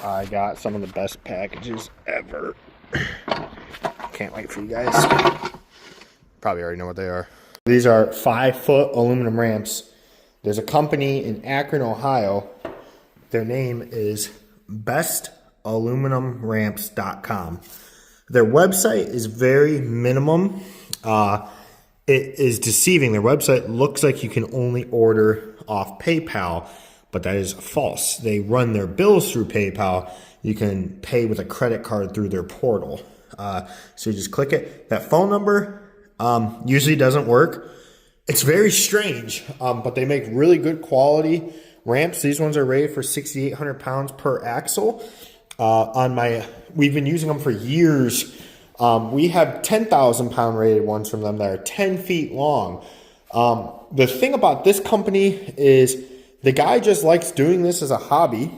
I got some of the best packages ever. Can't wait for you guys. Probably already know what they are. These are 5-foot aluminum ramps. There's a company in Akron, Ohio. Their name is bestaluminumramps.com. Their website is very minimum. It is deceiving. Their website looks like you can only order off PayPal, but that is false. They run their bills through PayPal. You can pay with a credit card through their portal. So you just click it. That phone number usually doesn't work. It's very strange, but they make really good quality ramps. These ones are rated for 6,800 pounds per axle. We've been using them for years. We have 10,000 pound rated ones from them that are 10 feet long. The thing about this company is the guy just likes doing this as a hobby.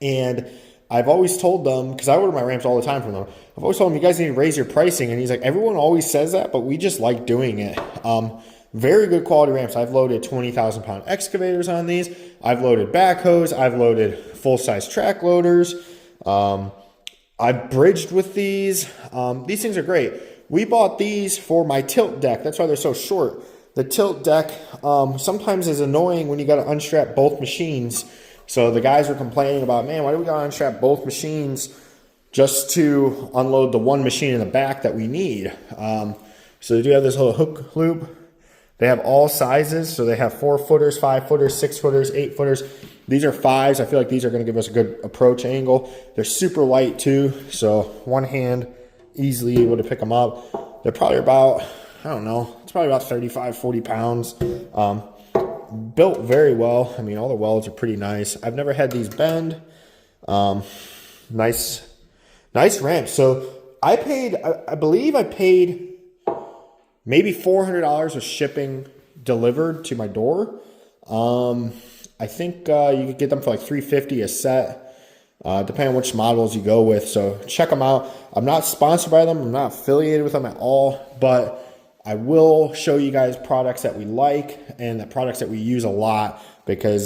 And I've always told them, because I order my ramps all the time from them, I've always told them, you guys need to raise your pricing. And he's like, everyone always says that, but we just like doing it. Very good quality ramps. I've loaded 20,000 pound excavators on these. I've loaded backhoes. I've loaded full-size track loaders. I've bridged with these. These things are great. We bought these for my tilt deck. That's why they're so short. The tilt deck sometimes is annoying when you got to unstrap both machines. So the guys were complaining about, man, why do we got to unstrap both machines just to unload the one machine in the back that we need? So they do have this little hook loop. They have all sizes. So they have 4-footers, 5-footers, 6-footers, 8-footers. These are 5s. I feel like these are going to give us a good approach angle. They're super light too. So one hand, easily able to pick them up. They're probably about, I don't know, it's probably about 35, 40 pounds. Built very well. I mean, all the welds are pretty nice. I've never had these bend. Nice ramp. So I believe I paid maybe $400 with shipping delivered to my door. I think you could get them for like $350 a set, depending on which models you go with. So check them out. I'm not sponsored by them. I'm not affiliated with them at all, but I will show you guys products that we like and the products that we use a lot, because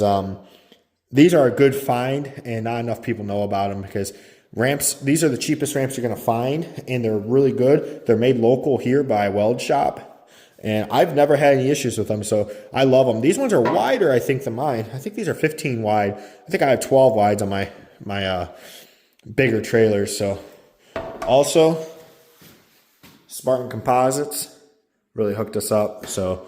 these are a good find and not enough people know about them, because ramps, these are the cheapest ramps you're going to find, and they're really good. They're made local here by a weld shop, and I've never had any issues with them, so I love them. These ones are wider, I think, than mine. I think these are 15 wide. I think I have 12 wides on my bigger trailers. So also, Spartan Composites really hooked us up. So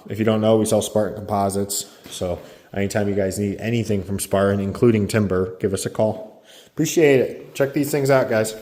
if you don't know, we sell Spartan Composites. So anytime you guys need anything from Spartan, including timber, give us a call. Appreciate it. Check these things out, guys.